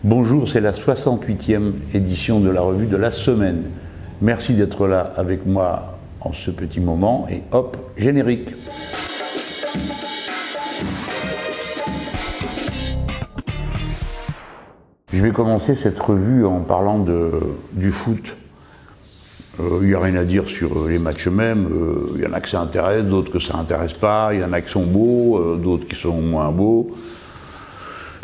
Bonjour, c'est la 68e édition de la revue de la semaine. Merci d'être là avec moi en ce petit moment et hop, générique. Je vais commencer cette revue en parlant du foot. Il n'y a rien à dire sur les matchs eux-mêmes. Il y en a que ça intéresse, d'autres que ça n'intéresse pas. Il y en a qui sont beaux, d'autres qui sont moins beaux.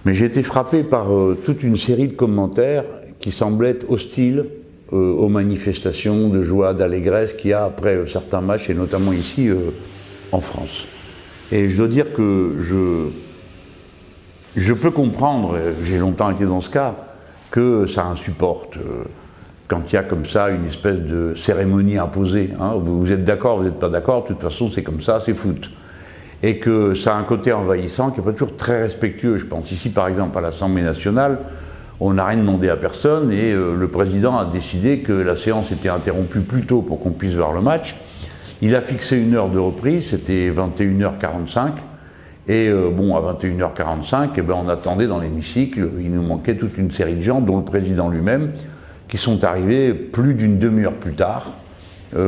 Mais j'ai été frappé par toute une série de commentaires qui semblaient être hostiles aux manifestations de joie, d'allégresse qu'il y a après certains matchs, et notamment ici en France. Et je dois dire que je peux comprendre, j'ai longtemps été dans ce cas, que ça insupporte quand il y a comme ça une espèce de cérémonie imposée. Hein. Vous êtes d'accord, vous n'êtes pas d'accord, de toute façon c'est comme ça, c'est foot. Et que ça a un côté envahissant qui n'est pas toujours très respectueux. Je pense ici par exemple à l'Assemblée nationale, on n'a rien demandé à personne et le président a décidé que la séance était interrompue plus tôt pour qu'on puisse voir le match. Il a fixé une heure de reprise, c'était 21h45. Et bon, à 21h45, eh ben, on attendait dans l'hémicycle, il nous manquait toute une série de gens, dont le président lui-même, qui sont arrivés plus d'une demi-heure plus tard,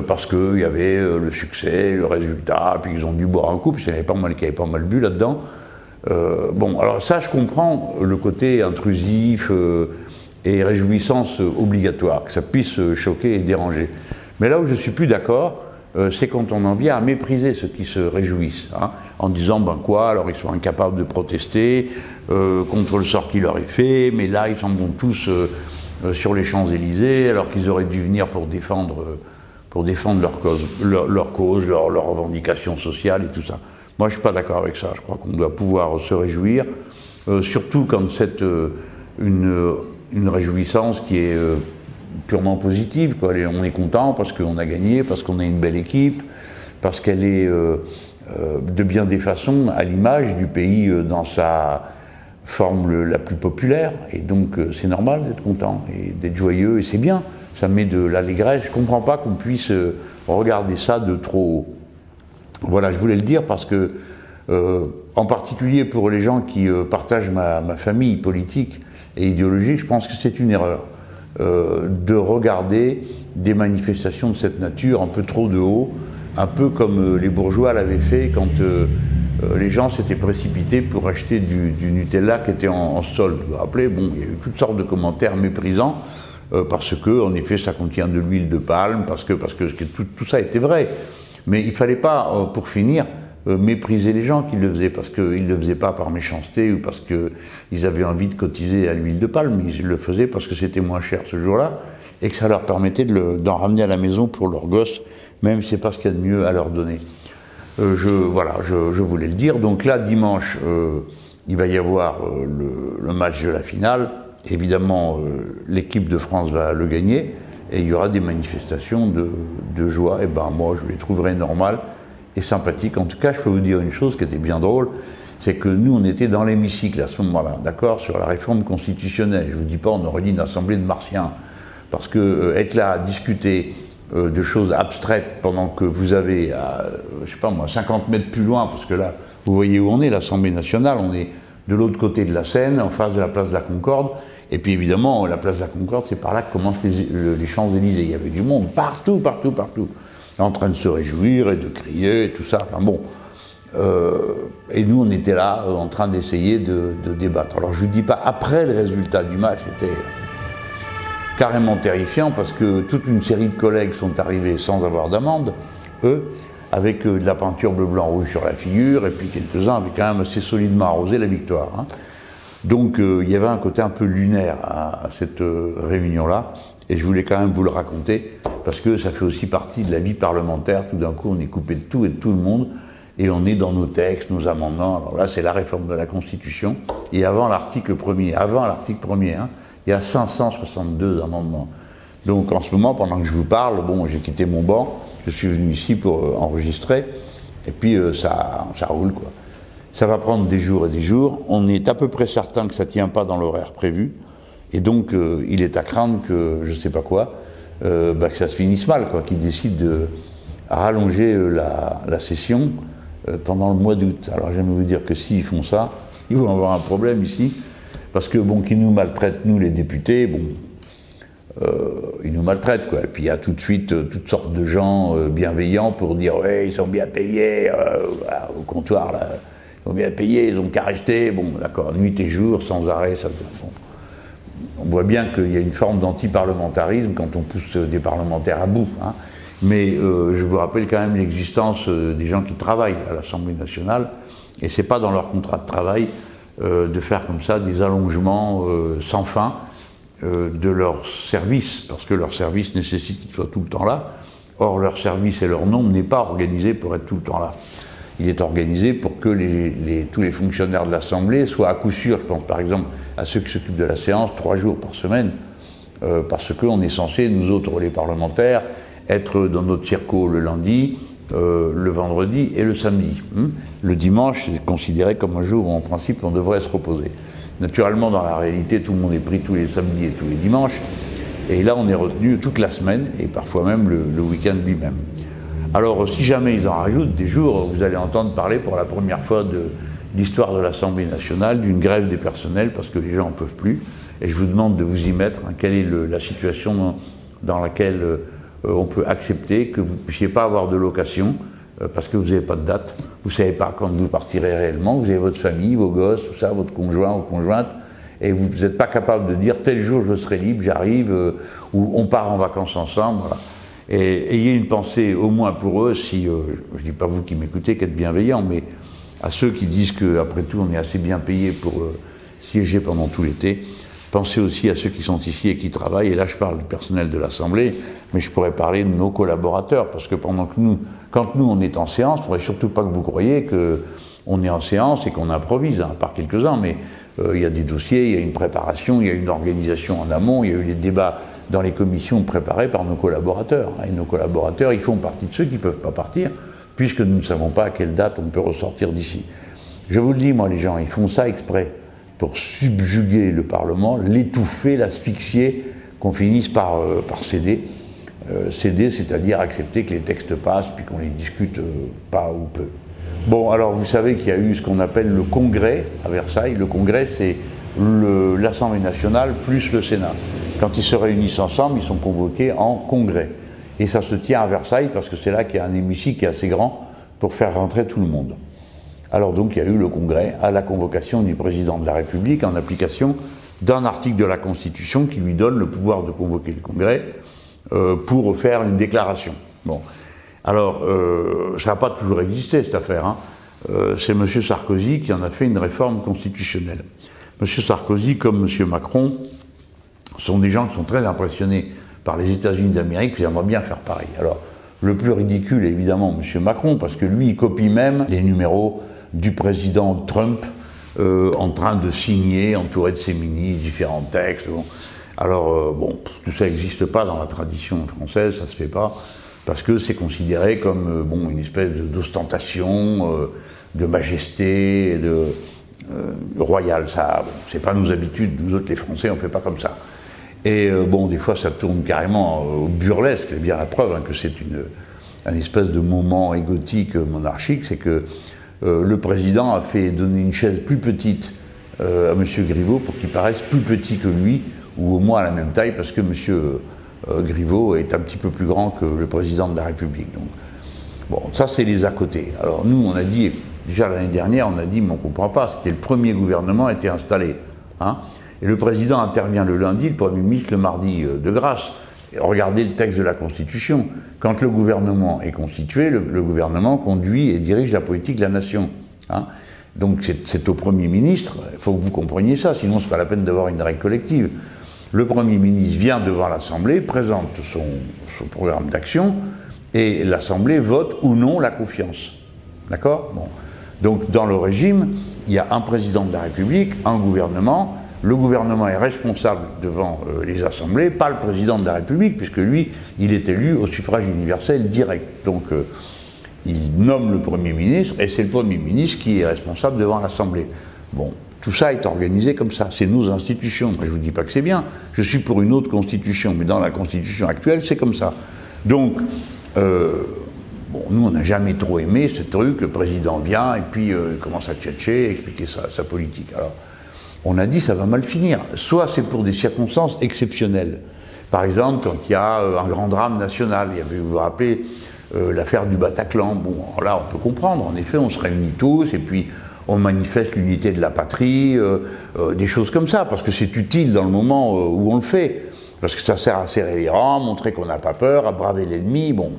parce qu'il y avait le succès, le résultat, puis ils ont dû boire un coup, puis il y avait pas mal bu là-dedans. Bon, alors ça, je comprends le côté intrusif et réjouissance obligatoire, que ça puisse choquer et déranger. Mais là où je suis plus d'accord, c'est quand on en vient à mépriser ceux qui se réjouissent, hein, en disant ben quoi, alors ils sont incapables de protester contre le sort qui leur est fait, mais là ils s'en vont tous sur les Champs-Élysées alors qu'ils auraient dû venir pour défendre leur cause, leur revendication sociale et tout ça. Moi je suis pas d'accord avec ça, je crois qu'on doit pouvoir se réjouir, surtout quand c'est une réjouissance qui est purement positive, quoi. On est content parce qu'on a gagné, parce qu'on a une belle équipe, parce qu'elle est de bien des façons à l'image du pays dans sa forme la plus populaire, et donc c'est normal d'être content et d'être joyeux, et c'est bien, ça met de l'allégresse. Je ne comprends pas qu'on puisse regarder ça de trop haut. Voilà, je voulais le dire parce que, en particulier pour les gens qui partagent ma famille politique et idéologique, je pense que c'est une erreur. De regarder des manifestations de cette nature un peu trop de haut, un peu comme les bourgeois l'avaient fait quand les gens s'étaient précipités pour acheter du Nutella qui était en solde. Vous vous rappelez, bon, il y a eu toutes sortes de commentaires méprisants parce que, en effet, ça contient de l'huile de palme, parce que tout ça était vrai. Mais il ne fallait pas, pour finir, mépriser les gens qui le faisaient, parce qu'ils ne le faisaient pas par méchanceté ou parce qu'ils avaient envie de cotiser à l'huile de palme. Ils le faisaient parce que c'était moins cher ce jour-là et que ça leur permettait d'en ramener à la maison pour leurs gosses, même si ce n'est pas ce qu'il y a de mieux à leur donner. Je voulais le dire. Donc là, dimanche, il va y avoir le match de la finale. Évidemment, l'équipe de France va le gagner et il y aura des manifestations de joie. Et ben moi, je les trouverai normales et sympathique. En tout cas, je peux vous dire une chose qui était bien drôle, c'est que nous, on était dans l'hémicycle à ce moment-là, d'accord, sur la réforme constitutionnelle. Je vous dis pas, on aurait dit une assemblée de martiens, parce que être là à discuter de choses abstraites pendant que vous avez, je sais pas moi, 50 mètres plus loin, parce que là, vous voyez où on est, l'Assemblée nationale, on est de l'autre côté de la Seine, en face de la place de la Concorde, et puis évidemment, la place de la Concorde, c'est par là que commencent les Champs-Élysées. Il y avait du monde partout, en train de se réjouir et de crier et tout ça, enfin bon. Et nous, on était là en train d'essayer de débattre. Alors je vous dis pas, après le résultat du match, c'était carrément terrifiant parce que toute une série de collègues sont arrivés sans avoir d'amende, eux, avec de la peinture bleu, blanc, rouge sur la figure, et puis quelques-uns avaient quand même assez solidement arrosé la victoire. Hein. Donc il y avait un côté un peu lunaire à cette réunion-là, et je voulais quand même vous le raconter, parce que ça fait aussi partie de la vie parlementaire. Tout d'un coup, on est coupé de tout et de tout le monde, et on est dans nos textes, nos amendements. Alors là, c'est la réforme de la Constitution, et avant l'article 1er, hein, il y a 562 amendements. Donc en ce moment, pendant que je vous parle, bon, j'ai quitté mon banc, je suis venu ici pour enregistrer, et puis ça roule, quoi. Ça va prendre des jours et des jours. On est à peu près certain que ça ne tient pas dans l'horaire prévu. Et donc, il est à craindre que, je ne sais pas quoi, que ça se finisse mal, quoi, qu'ils décident de rallonger la session pendant le mois d'août. Alors, j'aime vous dire que s'ils font ça, ils vont avoir un problème ici, parce que, bon, qu'ils nous maltraitent, nous les députés, bon, ils nous maltraitent, quoi. Et puis il y a tout de suite toutes sortes de gens bienveillants pour dire, ouais, ils sont bien payés, au comptoir, là, ils sont bien payés, ils ont qu'à rester, bon, d'accord, nuit et jour, sans arrêt, ça, bon. On voit bien qu'il y a une forme d'anti-parlementarisme quand on pousse des parlementaires à bout, hein. Mais je vous rappelle quand même l'existence des gens qui travaillent à l'Assemblée nationale, et c'est pas dans leur contrat de travail de faire comme ça des allongements sans fin de leur service, parce que leur service nécessite qu'ils soient tout le temps là. Or, leur service et leur nombre n'est pas organisé pour être tout le temps là. Il est organisé pour que tous les fonctionnaires de l'Assemblée soient à coup sûr, je pense par exemple à ceux qui s'occupent de la séance, 3 jours par semaine, parce qu'on est censé, nous autres les parlementaires, être dans notre circo le lundi, le vendredi et le samedi. Le dimanche, c'est considéré comme un jour où en principe on devrait se reposer. Naturellement, dans la réalité, tout le monde est pris tous les samedis et tous les dimanches, et là on est retenu toute la semaine, et parfois même le week-end lui-même. Alors, si jamais ils en rajoutent des jours, vous allez entendre parler pour la première fois de l'histoire de l'Assemblée nationale, d'une grève des personnels, parce que les gens n'en peuvent plus. Et je vous demande de vous y mettre. Hein, quelle est la situation dans laquelle on peut accepter que vous ne puissiez pas avoir de location, parce que vous n'avez pas de date, vous ne savez pas quand vous partirez réellement, vous avez votre famille, vos gosses, tout ça, votre conjoint ou conjointe, et vous n'êtes pas capable de dire tel jour je serai libre, j'arrive, ou on part en vacances ensemble, voilà. Et ayez une pensée au moins pour eux, si, je ne dis pas vous qui m'écoutez qu'être bienveillant, mais à ceux qui disent qu'après tout on est assez bien payé pour siéger pendant tout l'été, pensez aussi à ceux qui sont ici et qui travaillent, et là je parle du personnel de l'Assemblée, mais je pourrais parler de nos collaborateurs, parce que quand nous on est en séance, il ne faudrait surtout pas que vous croyiez qu'on est en séance et qu'on improvise, hein, à part quelques-uns, mais il y a des dossiers, il y a une préparation, il y a une organisation en amont, il y a eu les débats dans les commissions préparées par nos collaborateurs. Et nos collaborateurs, ils font partie de ceux qui ne peuvent pas partir, puisque nous ne savons pas à quelle date on peut ressortir d'ici. Je vous le dis, moi, les gens, ils font ça exprès, pour subjuguer le Parlement, l'étouffer, l'asphyxier, qu'on finisse par céder. Céder, c'est-à-dire accepter que les textes passent, puis qu'on les discute pas ou peu. Bon, alors vous savez qu'il y a eu ce qu'on appelle le Congrès à Versailles. Le Congrès, c'est l'Assemblée nationale plus le Sénat. Quand ils se réunissent ensemble, ils sont convoqués en congrès. Et ça se tient à Versailles parce que c'est là qu'il y a un hémicycle qui est assez grand pour faire rentrer tout le monde. Alors donc il y a eu le congrès à la convocation du président de la République en application d'un article de la Constitution qui lui donne le pouvoir de convoquer le congrès pour faire une déclaration. Bon. Alors ça n'a pas toujours existé cette affaire, hein. C'est M. Sarkozy qui en a fait une réforme constitutionnelle. M. Sarkozy comme M. Macron sont des gens qui sont très impressionnés par les États-Unis d'Amérique, qui aimeraient bien faire pareil. Alors, le plus ridicule est évidemment M. Macron, parce que lui, il copie même les numéros du président Trump en train de signer, entouré de ses ministres, différents textes. Bon. Alors, bon, tout ça n'existe pas dans la tradition française, ça se fait pas, parce que c'est considéré comme bon, une espèce d'ostentation, de majesté, royale. Ça, c'est pas nos habitudes, nous autres les Français, on fait pas comme ça. Et bon, des fois, ça tourne carrément au burlesque. C'est bien la preuve hein, que c'est un espèce de moment égotique monarchique. C'est que le président a fait donner une chaise plus petite à M. Griveaux pour qu'il paraisse plus petit que lui, ou au moins à la même taille, parce que M. Griveaux est un petit peu plus grand que le président de la République. Donc, bon, ça, c'est les à côté. Alors, nous, on a dit, déjà l'année dernière, on a dit, mais on ne comprend pas, c'était le premier gouvernement a été installé. Hein. Et le président intervient le lundi, le Premier ministre le mardi de grâce. Et regardez le texte de la Constitution. Quand le gouvernement est constitué, le gouvernement conduit et dirige la politique de la nation. Hein. Donc c'est au Premier ministre, il faut que vous compreniez ça, sinon ce n'est pas la peine d'avoir une règle collective. Le Premier ministre vient devant l'Assemblée, présente son programme d'action, et l'Assemblée vote ou non la confiance. D'accord ? Bon. Donc dans le régime, il y a un président de la République, un gouvernement. Le gouvernement est responsable devant les assemblées, pas le président de la République, puisque lui, il est élu au suffrage universel direct. Donc, il nomme le Premier ministre, et c'est le Premier ministre qui est responsable devant l'Assemblée. Bon, tout ça est organisé comme ça, c'est nos institutions. Moi, je ne vous dis pas que c'est bien, je suis pour une autre constitution, mais dans la constitution actuelle, c'est comme ça. Donc, bon, nous, on n'a jamais trop aimé ce truc, le président vient, et puis il commence à tchatcher, expliquer sa politique. Alors, on a dit ça va mal finir. Soit c'est pour des circonstances exceptionnelles. Par exemple, quand il y a un grand drame national, il y avait, vous vous rappelez, l'affaire du Bataclan. Bon, là, on peut comprendre. En effet, on se réunit tous et puis on manifeste l'unité de la patrie, des choses comme ça, parce que c'est utile dans le moment où on le fait. Parce que ça sert à serrer les rangs, montrer qu'on n'a pas peur, à braver l'ennemi. Bon,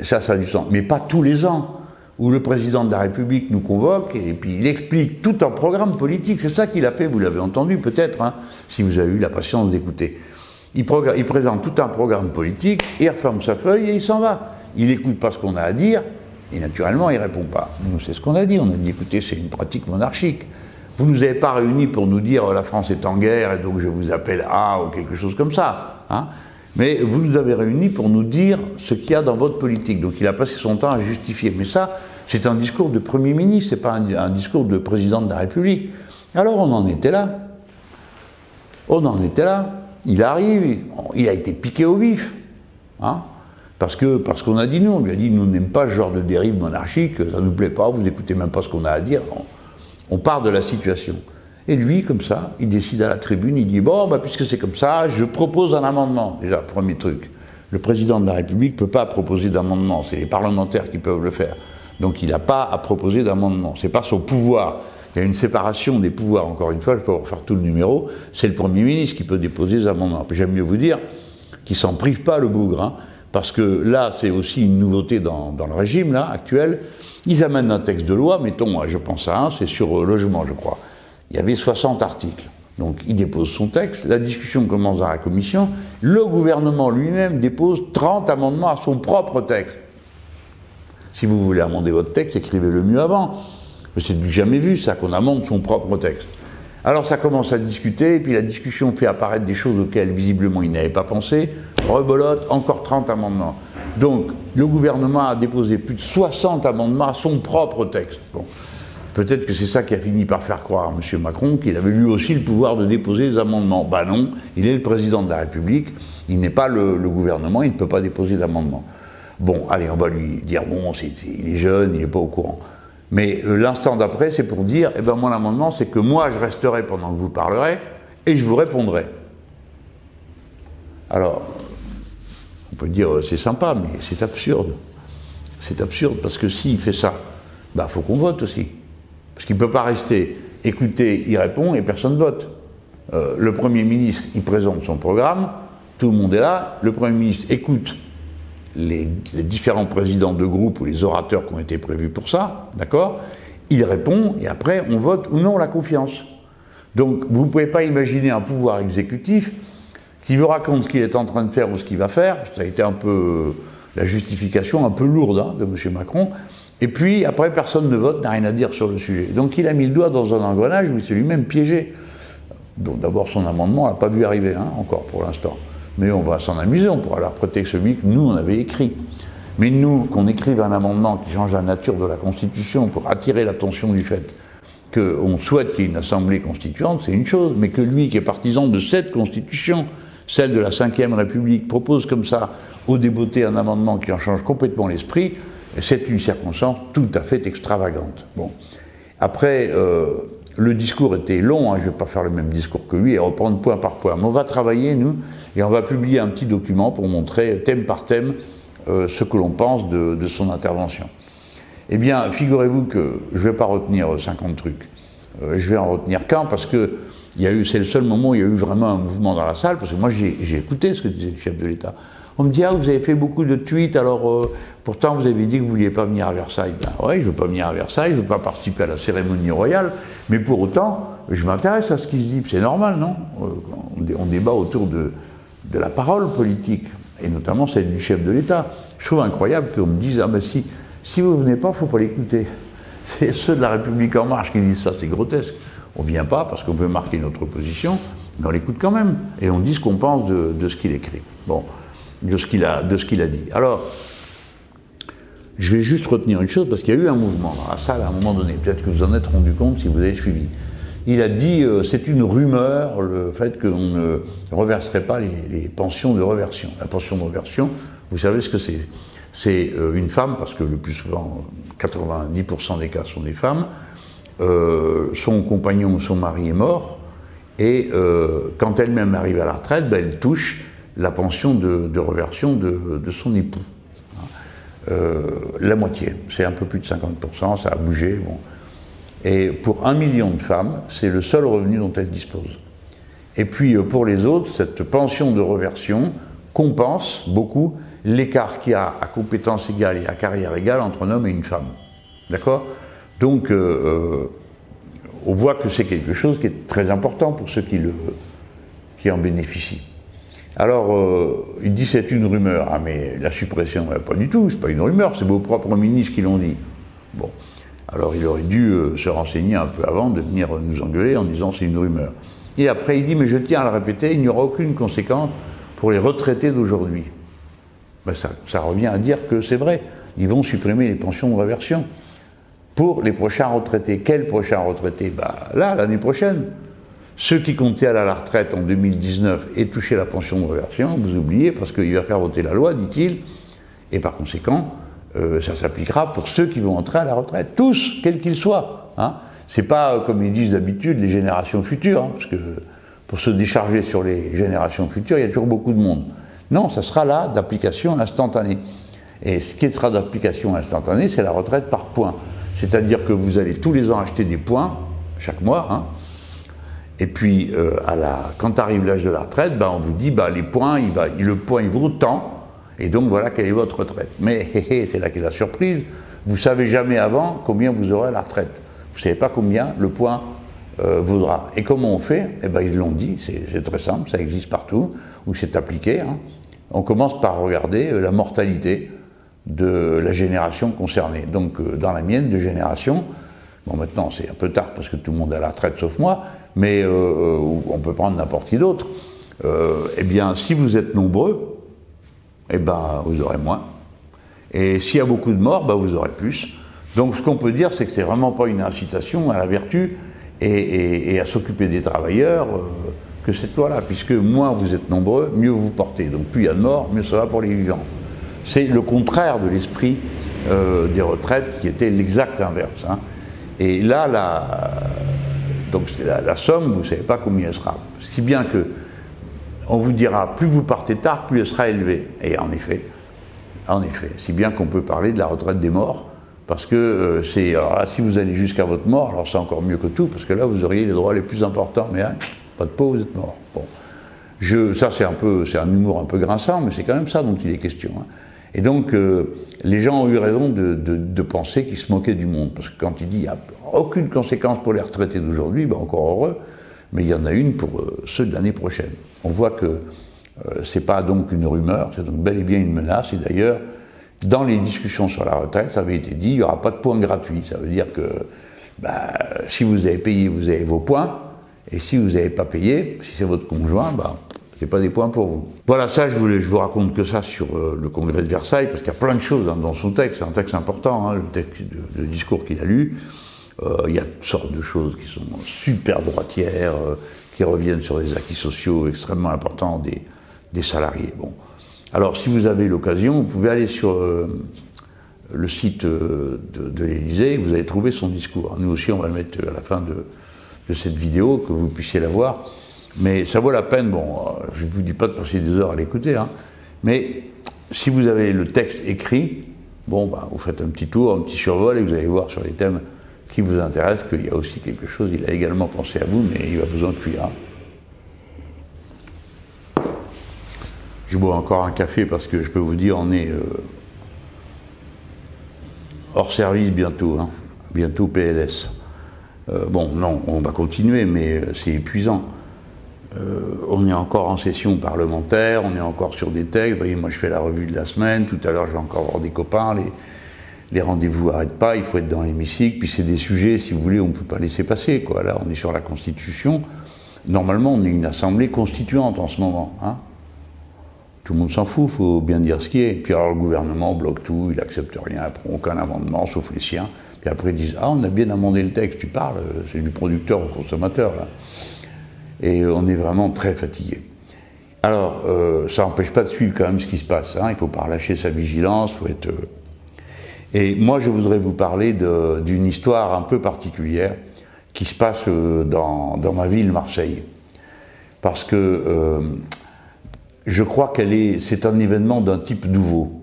ça a du sens. Mais pas tous les ans, où le président de la République nous convoque et puis il explique tout un programme politique. C'est ça qu'il a fait, vous l'avez entendu peut-être, hein, si vous avez eu la patience d'écouter. Il présente tout un programme politique, il referme sa feuille et il s'en va. Il n'écoute pas ce qu'on a à dire et naturellement il ne répond pas. Nous, c'est ce qu'on a dit. On a dit, écoutez, c'est une pratique monarchique. Vous ne nous avez pas réunis pour nous dire la France est en guerre et donc je vous appelle A ou quelque chose comme ça. Hein. Mais vous nous avez réunis pour nous dire ce qu'il y a dans votre politique. Donc il a passé son temps à justifier. Mais ça, c'est un discours de Premier ministre, c'est pas un discours de président de la République. Alors on en était là. On en était là. Il arrive, il a été piqué au vif. Hein, parce qu'on a dit nous, on lui a dit nous n'aimons pas ce genre de dérive monarchique, ça ne nous plaît pas, vous n'écoutez même pas ce qu'on a à dire. On part de la situation. Et lui, comme ça, il décide à la tribune, il dit bon, bah, puisque c'est comme ça, je propose un amendement. Déjà, premier truc. Le président de la République ne peut pas proposer d'amendement, c'est les parlementaires qui peuvent le faire. Donc il n'a pas à proposer d'amendement, c'est pas son pouvoir. Il y a une séparation des pouvoirs, encore une fois, je peux refaire tout le numéro, c'est le Premier ministre qui peut déposer des amendements. J'aime mieux vous dire qu'il ne s'en prive pas le bougre, hein, parce que là, c'est aussi une nouveauté dans le régime là, actuel. Ils amènent un texte de loi, mettons, je pense à un, c'est sur logement, je crois. Il y avait 60 articles. Donc il dépose son texte, la discussion commence dans la commission, le gouvernement lui-même dépose 30 amendements à son propre texte. Si vous voulez amender votre texte, écrivez-le mieux avant. Mais c'est du jamais vu, ça, qu'on amende son propre texte. Alors ça commence à discuter, et puis la discussion fait apparaître des choses auxquelles, visiblement, il n'avait pas pensé. Rebolote, encore 30 amendements. Donc, le gouvernement a déposé plus de 60 amendements à son propre texte. Bon. Peut-être que c'est ça qui a fini par faire croire à M. Macron qu'il avait lui aussi le pouvoir de déposer des amendements. Ben non, il est le président de la République, il n'est pas le gouvernement, il ne peut pas déposer d'amendements. Bon, allez, on va lui dire, bon, il est jeune, il n'est pas au courant. Mais l'instant d'après, c'est pour dire, eh ben mon amendement, c'est que moi, je resterai pendant que vous parlerez, et je vous répondrai. Alors, on peut dire, c'est sympa, mais c'est absurde. C'est absurde, parce que s'il fait ça, ben, faut qu'on vote aussi. Parce qu'il ne peut pas rester, écouter, il répond, et personne vote. Le Premier ministre, il présente son programme, tout le monde est là, le Premier ministre écoute les différents présidents de groupe ou les orateurs qui ont été prévus pour ça, d'accord? Il répond, et après, on vote ou non la confiance. Donc, vous ne pouvez pas imaginer un pouvoir exécutif qui vous raconte ce qu'il est en train de faire ou ce qu'il va faire. Ça a été un peu la justification un peu lourde hein, de M. Macron. Et puis, après, personne ne vote, n'a rien à dire sur le sujet. Donc, il a mis le doigt dans un engrenage où il s'est lui-même piégé. Donc, d'abord, son amendement, on ne l'a pas vu arriver, hein, encore pour l'instant. Mais on va s'en amuser, on pourra leur prêter celui que nous, on avait écrit. Mais nous, qu'on écrive un amendement qui change la nature de la Constitution pour attirer l'attention du fait qu'on souhaite qu'il y ait une assemblée constituante, c'est une chose. Mais que lui, qui est partisan de cette Constitution, celle de la Ve République, propose comme ça, au débeauté, un amendement qui en change complètement l'esprit, c'est une circonstance tout à fait extravagante. Bon. Après, le discours était long, hein, je ne vais pas faire le même discours que lui et reprendre point par point. Mais on va travailler, nous, et on va publier un petit document pour montrer, thème par thème, ce que l'on pense de son intervention. Eh bien, figurez-vous que je ne vais pas retenir 50 trucs. Je vais en retenir qu'un parce que c'est le seul moment où il y a eu vraiment un mouvement dans la salle, parce que moi j'ai écouté ce que disait le chef de l'État. On me dit, ah, vous avez fait beaucoup de tweets, alors pourtant vous avez dit que vous ne vouliez pas venir à Versailles. Ben oui, je ne veux pas venir à Versailles, je ne veux pas participer à la cérémonie royale, mais pour autant, je m'intéresse à ce qui se dit. C'est normal, non? On débat autour de la parole politique, et notamment celle du chef de l'État. Je trouve incroyable qu'on me dise, ah ben si vous ne venez pas, il ne faut pas l'écouter. C'est ceux de la République En Marche qui disent ça, c'est grotesque. On ne vient pas parce qu'on veut marquer notre position, mais on l'écoute quand même, et on dit ce qu'on pense de ce qu'il écrit. Bon. De ce qu'il a dit. Alors, je vais juste retenir une chose, parce qu'il y a eu un mouvement dans la salle à un moment donné, peut-être que vous en êtes rendu compte si vous avez suivi. Il a dit, c'est une rumeur, le fait qu'on ne reverserait pas les pensions de reversion. La pension de reversion, vous savez ce que c'est? C'est une femme, parce que le plus souvent, 90% des cas sont des femmes, son compagnon ou son mari est mort, et quand elle-même arrive à la retraite, ben, elle touche la pension de reversion de son époux. La moitié, c'est un peu plus de 50%, ça a bougé. Bon. Et pour 1 million de femmes, c'est le seul revenu dont elles disposent. Et puis pour les autres, cette pension de reversion compense beaucoup l'écart qu'il y a à compétences égales et à carrière égale entre un homme et une femme. D'accord? Donc on voit que c'est quelque chose qui est très important pour ceux qui en bénéficient. Alors, il dit c'est une rumeur. Ah mais la suppression, pas du tout, c'est pas une rumeur, c'est vos propres ministres qui l'ont dit. Bon, alors il aurait dû se renseigner un peu avant de venir nous engueuler en disant c'est une rumeur. Et après il dit, mais je tiens à le répéter, il n'y aura aucune conséquence pour les retraités d'aujourd'hui. Ben ça revient à dire que c'est vrai, ils vont supprimer les pensions de réversion pour les prochains retraités. Quels prochains retraités? Ben là, l'année prochaine. Ceux qui comptaient aller à la retraite en 2019 et toucher la pension de réversion, vous oubliez, parce qu'il va faire voter la loi, dit-il, et par conséquent, ça s'appliquera pour ceux qui vont entrer à la retraite, tous, quels qu'ils soient. Hein. C'est pas, comme ils disent d'habitude, les générations futures, hein, parce que pour se décharger sur les générations futures, il y a toujours beaucoup de monde. Non, ça sera là d'application instantanée. Et ce qui sera d'application instantanée, c'est la retraite par points. C'est-à-dire que vous allez tous les ans acheter des points, chaque mois, hein, et puis, quand arrive l'âge de la retraite, ben, on vous dit, ben, les points, le point il vaut tant, et donc voilà quelle est votre retraite. Mais c'est là qu'est la surprise, vous ne savez jamais avant combien vous aurez à la retraite. Vous ne savez pas combien le point vaudra. Et comment on fait? Eh ben, ils l'ont dit, c'est très simple, ça existe partout, où c'est appliqué. Hein. On commence par regarder la mortalité de la génération concernée. Donc, dans la mienne, de génération, bon, maintenant c'est un peu tard parce que tout le monde est à la retraite sauf moi, mais on peut prendre n'importe qui d'autre. Eh bien, si vous êtes nombreux, eh ben, vous aurez moins. Et s'il y a beaucoup de morts, ben, vous aurez plus. Donc, ce qu'on peut dire, c'est que c'est vraiment pas une incitation à la vertu et à s'occuper des travailleurs que cette loi-là, puisque moins vous êtes nombreux, mieux vous vous portez. Donc, plus il y a de morts, mieux ça va pour les vivants. C'est le contraire de l'esprit des retraites, qui était l'exact inverse. Hein. Et là, donc la somme, vous ne savez pas combien elle sera. Si bien que on vous dira, plus vous partez tard, plus elle sera élevée. Et en effet, si bien qu'on peut parler de la retraite des morts, parce que alors là, si vous allez jusqu'à votre mort, alors c'est encore mieux que tout, parce que là, vous auriez les droits les plus importants, mais hein, pas de peau, vous êtes mort. Bon. Ça, c'est un humour un peu grinçant, mais c'est quand même ça dont il est question. Hein. Et donc, les gens ont eu raison de penser qu'ils se moquaient du monde, parce que quand il dit il n'y a aucune conséquence pour les retraités d'aujourd'hui, ben encore heureux, mais il y en a une pour ceux de l'année prochaine. On voit que c'est pas donc une rumeur, c'est donc bel et bien une menace, et d'ailleurs, dans les discussions sur la retraite, ça avait été dit, il n'y aura pas de points gratuits, ça veut dire que si vous avez payé, vous avez vos points, et si vous n'avez pas payé, si c'est votre conjoint, c'est pas des points pour vous. Voilà, ça, je vous raconte que ça sur le congrès de Versailles, parce qu'il y a plein de choses dans son texte, c'est un texte important, hein, le discours qu'il a lu. Il y a toutes sortes de choses qui sont super droitières, qui reviennent sur les acquis sociaux extrêmement importants des salariés. Bon. Alors, si vous avez l'occasion, vous pouvez aller sur le site de l'Élysée, vous allez trouver son discours. Nous aussi, on va le mettre à la fin de cette vidéo, que vous puissiez la voir. Mais ça vaut la peine, bon, je ne vous dis pas de passer des heures à l'écouter, hein, mais si vous avez le texte écrit, bon, vous faites un petit tour, un petit survol, et vous allez voir sur les thèmes qui vous intéressent qu'il y a aussi quelque chose, il a également pensé à vous, mais il va vous en cuire. Je bois encore un café parce que je peux vous dire, on est hors service bientôt, hein, bientôt PLS. Bon, non, on va continuer, mais c'est épuisant. On est encore en session parlementaire, on est encore sur des textes. Vous voyez, moi je fais la revue de la semaine, tout à l'heure je vais encore voir des copains, les rendez-vous n'arrêtent pas, il faut être dans l'hémicycle, puis c'est des sujets, si vous voulez, on ne peut pas laisser passer, quoi. Là, on est sur la Constitution. Normalement, on est une assemblée constituante en ce moment. Hein. Tout le monde s'en fout, il faut bien dire ce qui est. Puis alors le gouvernement bloque tout, il n'accepte rien, il prend aucun amendement, sauf les siens. Puis après ils disent « Ah, on a bien amendé le texte, tu parles, c'est du producteur au consommateur, là. » Et on est vraiment très fatigué. Alors, ça n'empêche pas de suivre quand même ce qui se passe. Hein. Il ne faut pas relâcher sa vigilance, il faut être... Et moi, je voudrais vous parler d'une histoire un peu particulière qui se passe dans ma ville, Marseille. Parce que je crois c'est un événement d'un type nouveau.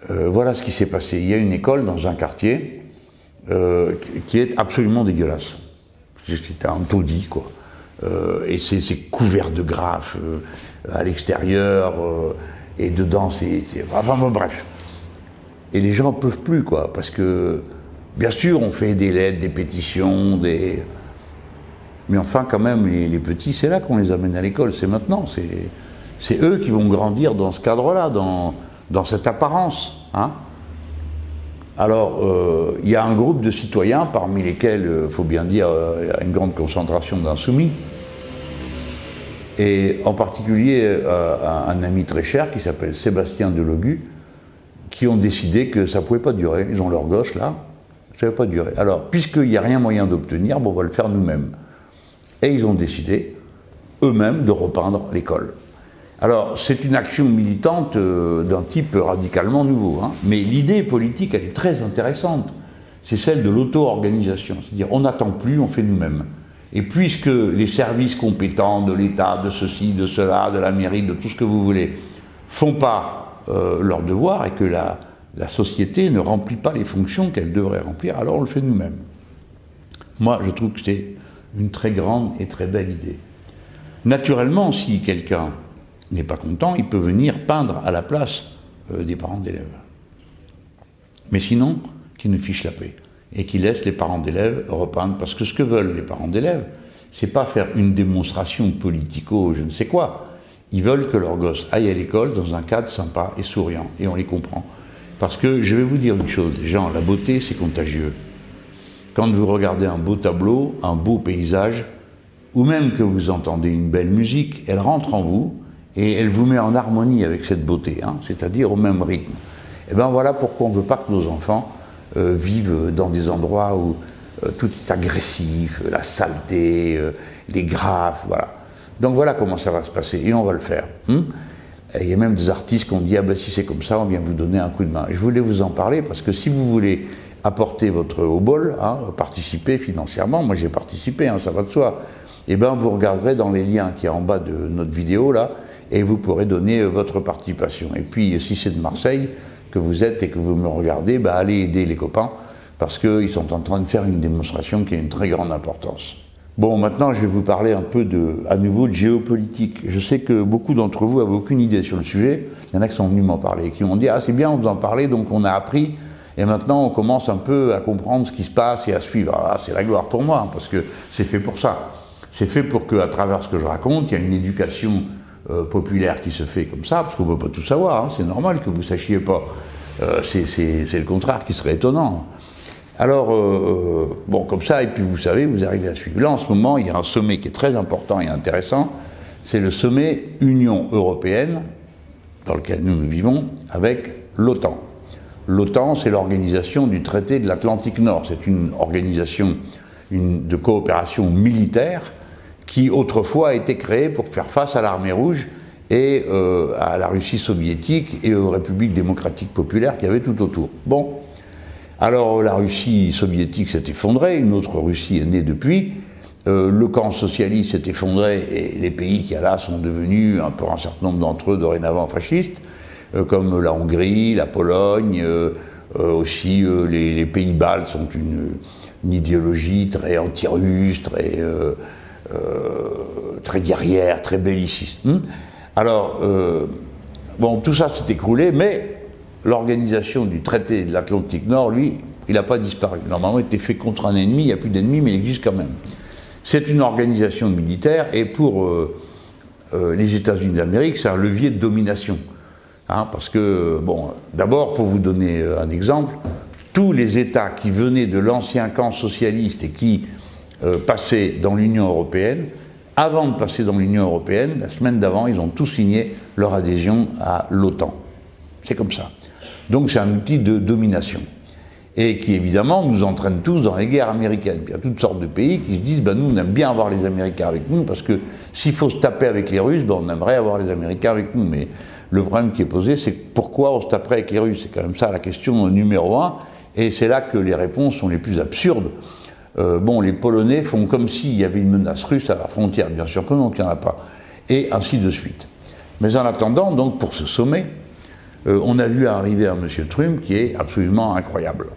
Voilà ce qui s'est passé. Il y a une école dans un quartier qui est absolument dégueulasse. C'était un taudis, quoi. Et c'est couvert de graphes à l'extérieur, et dedans, enfin bon, bref. Et les gens ne peuvent plus, quoi, parce que, bien sûr, on fait des lettres, des pétitions, mais enfin, quand même, les petits, c'est là qu'on les amène à l'école, c'est maintenant, c'est eux qui vont grandir dans ce cadre-là, dans cette apparence, hein. Alors, il y a un groupe de citoyens, parmi lesquels, il faut bien dire, il y a une grande concentration d'insoumis, et en particulier un ami très cher qui s'appelle Sébastien Delogu, qui ont décidé que ça ne pouvait pas durer. Ils ont leur gosse là, ça ne pouvait pas durer. Alors, puisqu'il n'y a rien moyen d'obtenir, bon, on va le faire nous-mêmes. Et ils ont décidé, eux-mêmes, de repeindre l'école. Alors, c'est une action militante d'un type radicalement nouveau, hein. Mais l'idée politique, elle est très intéressante. C'est celle de l'auto-organisation. C'est-à-dire, on n'attend plus, on fait nous-mêmes. Et puisque les services compétents de l'État, de ceci, de cela, de la mairie, de tout ce que vous voulez, font pas leur devoir et que la société ne remplit pas les fonctions qu'elle devrait remplir, alors on le fait nous-mêmes. Moi, je trouve que c'est une très grande et très belle idée. Naturellement, si quelqu'un n'est pas content, il peut venir peindre à la place des parents d'élèves. Mais sinon, qu'il nous fiche la paix et qu'il laisse les parents d'élèves repeindre, parce que ce que veulent les parents d'élèves, c'est pas faire une démonstration politico, je ne sais quoi. Ils veulent que leur gosse aille à l'école dans un cadre sympa et souriant, et on les comprend. Parce que je vais vous dire une chose, Jean, la beauté c'est contagieux. Quand vous regardez un beau tableau, un beau paysage, ou même que vous entendez une belle musique, elle rentre en vous et elle vous met en harmonie avec cette beauté, hein, c'est-à-dire au même rythme. Et bien voilà pourquoi on ne veut pas que nos enfants vivent dans des endroits où tout est agressif, la saleté, les graphes, voilà. Donc voilà comment ça va se passer, et on va le faire. Et il y a même des artistes qui ont dit, ah ben si c'est comme ça, on vient vous donner un coup de main. Je voulais vous en parler parce que si vous voulez apporter votre haut-bol, hein, participer financièrement, moi j'ai participé, hein, ça va de soi, et bien vous regarderez dans les liens qui est en bas de notre vidéo là, et vous pourrez donner votre participation. Et puis si c'est de Marseille que vous êtes et que vous me regardez, ben, allez aider les copains, parce qu'ils sont en train de faire une démonstration qui a une très grande importance. Bon, maintenant je vais vous parler un peu à nouveau de géopolitique. Je sais que beaucoup d'entre vous n'avaient aucune idée sur le sujet, il y en a qui sont venus m'en parler, qui m'ont dit, ah c'est bien, on vous en parlait, donc on a appris, et maintenant on commence un peu à comprendre ce qui se passe et à suivre. Ah, c'est la gloire pour moi, parce que c'est fait pour ça. C'est fait pour qu'à travers ce que je raconte, il y a une éducation populaire qui se fait comme ça, parce qu'on ne peut pas tout savoir, hein, c'est normal que vous ne sachiez pas. C'est le contraire qui serait étonnant. Alors, bon, comme ça, et puis vous savez, vous arrivez à suivre. Là, en ce moment, il y a un sommet qui est très important et intéressant, c'est le sommet Union européenne, dans lequel nous vivons, avec l'OTAN. L'OTAN, c'est l'organisation du traité de l'Atlantique Nord. C'est une organisation de coopération militaire qui autrefois a été créée pour faire face à l'armée rouge et à la Russie soviétique et aux républiques démocratiques populaires qu'il y avait tout autour. Bon, alors la Russie soviétique s'est effondrée, une autre Russie est née depuis, le camp socialiste s'est effondré et les pays qu'il y a là sont devenus, pour un certain nombre d'entre eux, dorénavant fascistes, comme la Hongrie, la Pologne, aussi les pays baltes sont une idéologie très anti-russe, très guerrière, très belliciste. Alors, bon, tout ça s'est écroulé, mais l'organisation du traité de l'Atlantique Nord, lui, il n'a pas disparu. Normalement, il était fait contre un ennemi, il n'y a plus d'ennemi, mais il existe quand même. C'est une organisation militaire, et pour les États-Unis d'Amérique, c'est un levier de domination. Hein, parce que, bon, d'abord, pour vous donner un exemple, tous les États qui venaient de l'ancien camp socialiste et qui passaient dans l'Union européenne, avant de passer dans l'Union européenne, la semaine d'avant, ils ont tous signé leur adhésion à l'OTAN. C'est comme ça. Donc c'est un outil de domination. Et qui évidemment nous entraîne tous dans les guerres américaines. Il y a toutes sortes de pays qui se disent, ben, nous on aime bien avoir les Américains avec nous, parce que s'il faut se taper avec les Russes, ben, on aimerait avoir les Américains avec nous. Mais le problème qui est posé, c'est pourquoi on se taperait avec les Russes? C'est quand même ça la question numéro 1. Et c'est là que les réponses sont les plus absurdes. bon, les Polonais font comme s'il y avait une menace russe à la frontière, bien sûr que non, qu'il n'y en a pas, et ainsi de suite. Mais en attendant, donc, pour ce sommet, on a vu arriver un monsieur Trump qui est absolument incroyable.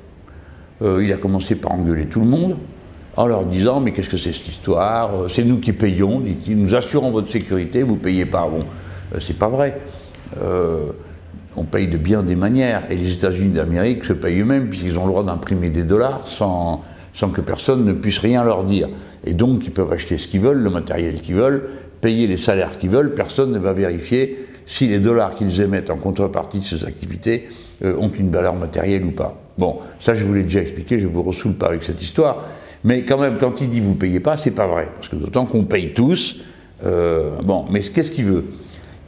Il a commencé par engueuler tout le monde, en leur disant « mais qu'est-ce que c'est cette histoire? C'est nous qui payons, dit-il, nous assurons votre sécurité, vous ne payez pas. » Bon, c'est pas vrai. On paye de bien des manières, et les États-Unis d'Amérique se payent eux-mêmes, puisqu'ils ont le droit d'imprimer des dollars sans que personne ne puisse rien leur dire. Et donc, ils peuvent acheter ce qu'ils veulent, le matériel qu'ils veulent, payer les salaires qu'ils veulent, personne ne va vérifier si les dollars qu'ils émettent en contrepartie de ces activités ont une valeur matérielle ou pas. Bon, ça je vous l'ai déjà expliqué, je ne vous ressoule pas avec cette histoire, mais quand même, quand il dit vous ne payez pas, c'est pas vrai, parce que d'autant qu'on paye tous, bon, mais qu'est-ce qu'il veut?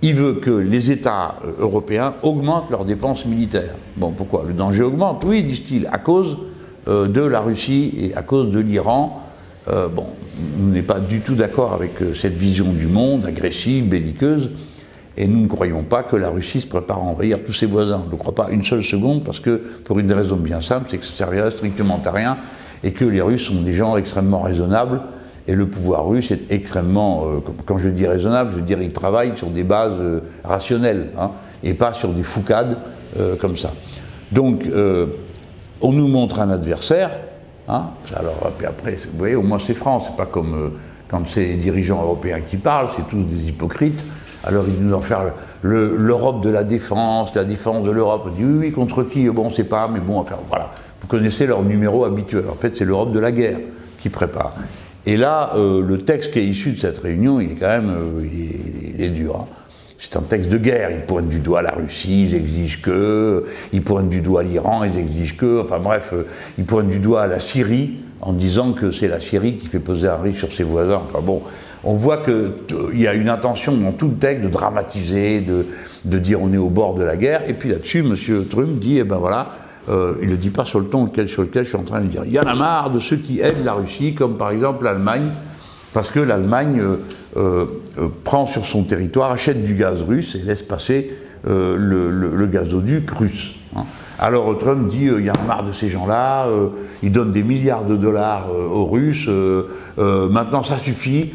Il veut que les États européens augmentent leurs dépenses militaires. Bon, pourquoi? Le danger augmente, oui, disent-ils, à cause de la Russie et à cause de l'Iran. Bon, on n'est pas du tout d'accord avec cette vision du monde, agressive, belliqueuse, et nous ne croyons pas que la Russie se prépare à envahir tous ses voisins. Je ne crois pas une seule seconde, parce que, pour une raison bien simple, c'est que ça ne servirait strictement à rien, et que les Russes sont des gens extrêmement raisonnables, et le pouvoir russe est extrêmement, quand je dis raisonnable, je veux dire qu'il travaille sur des bases rationnelles, hein, et pas sur des foucades comme ça. Donc, on nous montre un adversaire, hein, alors puis après, vous voyez, au moins c'est franc, c'est pas comme quand c'est les dirigeants européens qui parlent, c'est tous des hypocrites. Alors ils nous en font l'Europe de la défense de l'Europe. On dit oui, oui, contre qui? Bon, on ne sait pas, mais bon, enfin voilà. Vous connaissez leur numéro habituel. En fait, c'est l'Europe de la guerre qui prépare. Et là, le texte qui est issu de cette réunion, il est quand même, il est dur. Hein. C'est un texte de guerre. Ils pointent du doigt la Russie, ils exigent que. Ils pointent du doigt l'Iran, ils exigent que. Enfin bref, ils pointent du doigt la Syrie en disant que c'est la Syrie qui fait peser un risque sur ses voisins. Enfin bon. On voit qu'il y a une intention dans tout le texte de dramatiser, de dire on est au bord de la guerre, et puis là-dessus, M. Trump dit, eh ben voilà, il ne le dit pas sur le ton sur lequel je suis en train de dire. Il y en a marre de ceux qui aident la Russie, comme par exemple l'Allemagne, parce que l'Allemagne prend sur son territoire, achète du gaz russe et laisse passer le gazoduc russe. Hein. Alors Trump dit il y en a marre de ces gens-là, ils donnent des milliards de dollars aux Russes, maintenant ça suffit.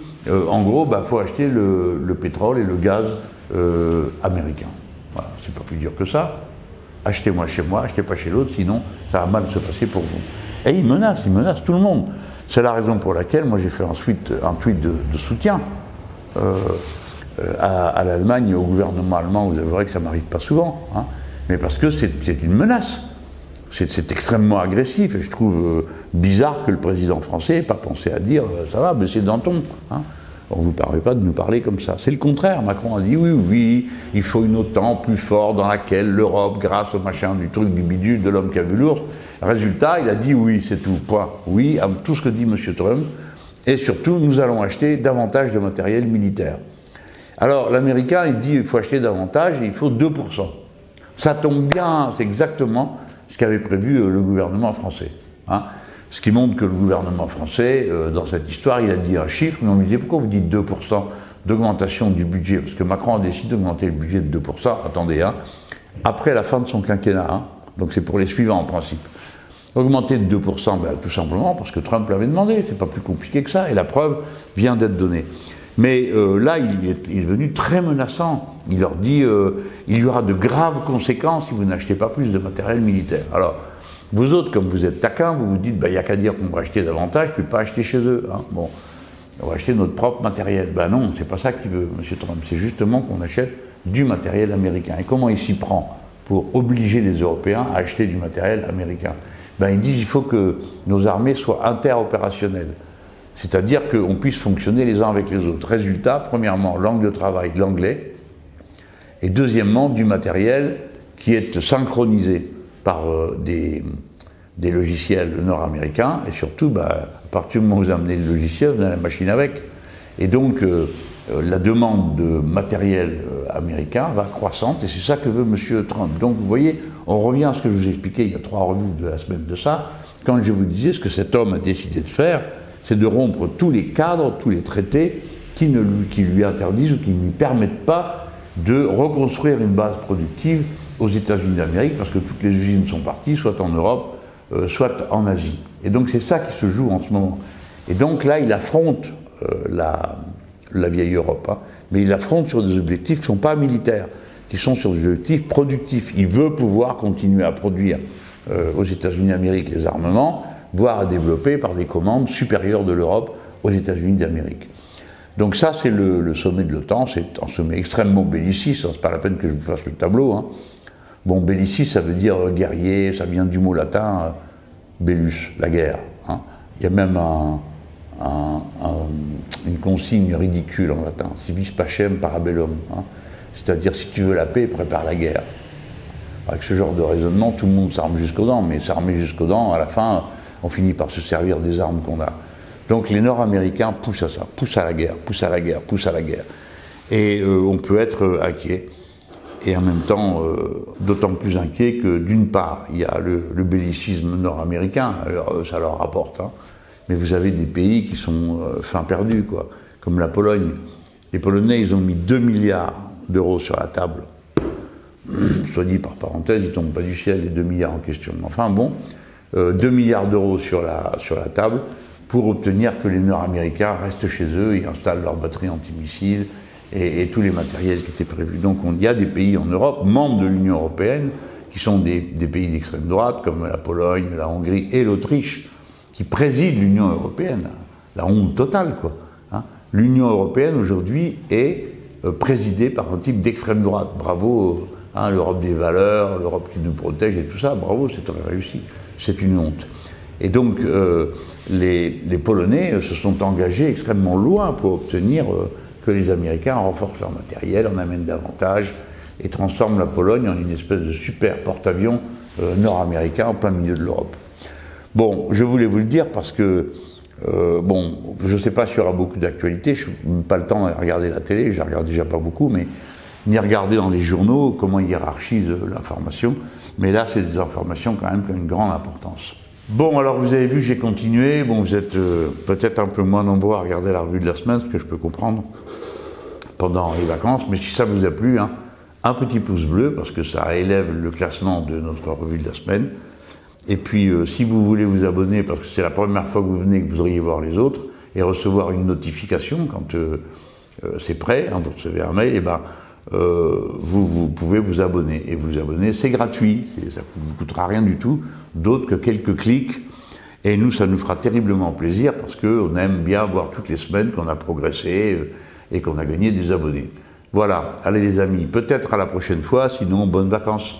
En gros, il faut acheter le pétrole et le gaz américain. Voilà, c'est pas plus dur que ça. Achetez-moi chez moi, achetez pas chez l'autre, sinon ça va mal se passer pour vous. Et il menace tout le monde. C'est la raison pour laquelle moi j'ai fait ensuite un tweet de soutien à l'Allemagne et au gouvernement allemand. Vous verrez que ça m'arrive pas souvent, hein, mais parce que c'est une menace. C'est extrêmement agressif et je trouve bizarre que le président français n'ait pas pensé à dire ça va, baissez Danton. Hein. On ne vous permet pas de nous parler comme ça. C'est le contraire. Macron a dit oui, il faut une OTAN plus forte dans laquelle l'Europe, grâce au machin du truc du bidule de l'homme qui a vu l'ours. Résultat, il a dit oui, c'est tout. Point. Oui à tout ce que dit M. Trump. Et surtout, nous allons acheter davantage de matériel militaire. Alors, l'Américain, il dit il faut acheter davantage et il faut 2%. Ça tombe bien, c'est exactement ce qu'avait prévu le gouvernement français. Hein. Ce qui montre que le gouvernement français, dans cette histoire, il a dit un chiffre, mais on lui disait pourquoi vous dites 2% d'augmentation du budget? Parce que Macron a décidé d'augmenter le budget de 2%, attendez, hein, après la fin de son quinquennat, hein, donc c'est pour les suivants en principe. Augmenter de 2%, tout simplement parce que Trump l'avait demandé, c'est pas plus compliqué que ça, et la preuve vient d'être donnée. Mais là, il est devenu très menaçant. Il leur dit il y aura de graves conséquences si vous n'achetez pas plus de matériel militaire. Alors, vous autres, comme vous êtes taquins, vous vous dites il n'y a qu'à dire qu'on va acheter davantage, puis pas acheter chez eux. Hein. Bon, on va acheter notre propre matériel. Ben non, c'est pas ça qu'il veut, M. Trump. C'est justement qu'on achète du matériel américain. Et comment il s'y prend pour obliger les Européens à acheter du matériel américain? Ben, ils disent il faut que nos armées soient interopérationnelles. C'est-à-dire qu'on puisse fonctionner les uns avec les autres. Résultat, premièrement, langue de travail, l'anglais, et deuxièmement, du matériel qui est synchronisé par des logiciels nord-américains, et surtout, à partir du moment où vous amenez le logiciel, vous avez la machine avec. Et donc, la demande de matériel américain va croissante, et c'est ça que veut M. Trump. Donc, vous voyez, on revient à ce que je vous ai expliqué il y a 3 revues de la semaine de ça, quand je vous disais ce que cet homme a décidé de faire, c'est de rompre tous les cadres, tous les traités qui lui interdisent ou qui ne lui permettent pas de reconstruire une base productive aux États-Unis d'Amérique, parce que toutes les usines sont parties, soit en Europe, soit en Asie. Et donc c'est ça qui se joue en ce moment. Et donc là, il affronte la vieille Europe, hein, mais il affronte sur des objectifs qui ne sont pas militaires, qui sont sur des objectifs productifs. Il veut pouvoir continuer à produire aux États-Unis d'Amérique les armements, voire à développer par des commandes supérieures de l'Europe aux États-Unis d'Amérique. Donc ça, c'est le sommet de l'OTAN, c'est un sommet extrêmement belliciste, hein, c'est pas la peine que je vous fasse le tableau. Hein. Bon, belliciste, ça veut dire guerrier, ça vient du mot latin bellus, la guerre. Hein. Il y a même une consigne ridicule en latin, si vis pacem parabellum, hein. C'est-à-dire si tu veux la paix, prépare la guerre. Avec ce genre de raisonnement, tout le monde s'arme jusqu'aux dents, mais s'armer jusqu'aux dents, à la fin, on finit par se servir des armes qu'on a. Donc les Nord-Américains poussent à ça, poussent à la guerre, poussent à la guerre, poussent à la guerre. Et on peut être inquiet, et en même temps d'autant plus inquiet que d'une part, il y a le bellicisme nord-américain, alors ça leur rapporte, hein. Mais vous avez des pays qui sont fin perdus, quoi, comme la Pologne. Les Polonais, ils ont mis 2 milliards d'euros sur la table. Soit dit par parenthèse, ils ne tombent pas du ciel, les 2 milliards en question. Enfin bon, 2 milliards d'euros sur la table pour obtenir que les Nord-Américains restent chez eux et installent leurs batteries antimissiles et tous les matériels qui étaient prévus. Donc il y a des pays en Europe, membres de l'Union européenne, qui sont des pays d'extrême droite, comme la Pologne, la Hongrie et l'Autriche, qui président l'Union européenne. La honte totale, quoi. Hein. L'Union européenne, aujourd'hui, est présidée par un type d'extrême droite. Bravo, hein, l'Europe des valeurs, l'Europe qui nous protège et tout ça, bravo, c'est très réussi. C'est une honte. Et donc, les Polonais se sont engagés extrêmement loin pour obtenir que les Américains renforcent leur matériel, en amènent davantage et transforment la Pologne en une espèce de super porte-avions nord-américain en plein milieu de l'Europe. Bon, je voulais vous le dire parce que, bon, je ne sais pas s'il y aura beaucoup d'actualités, je n'ai pas le temps de regarder la télé, je la regarde déjà pas beaucoup, mais ni regarder dans les journaux comment ils hiérarchisent l'information, mais là, c'est des informations quand même qui ont une grande importance. Bon, alors vous avez vu, j'ai continué. Bon, vous êtes peut-être un peu moins nombreux à regarder la revue de la semaine, ce que je peux comprendre, pendant les vacances. Mais si ça vous a plu, hein, un petit pouce bleu, parce que ça élève le classement de notre revue de la semaine. Et puis, si vous voulez vous abonner, parce que c'est la première fois que vous venez, que vous voudriez voir les autres, et recevoir une notification quand c'est prêt, hein, vous recevez un mail, et ben, vous pouvez vous abonner. Et vous abonner, c'est gratuit, ça ne vous coûtera rien du tout, d'autre que quelques clics. Et nous, ça nous fera terriblement plaisir parce qu'on aime bien voir toutes les semaines qu'on a progressé et qu'on a gagné des abonnés. Voilà, allez les amis, peut-être à la prochaine fois, sinon bonnes vacances.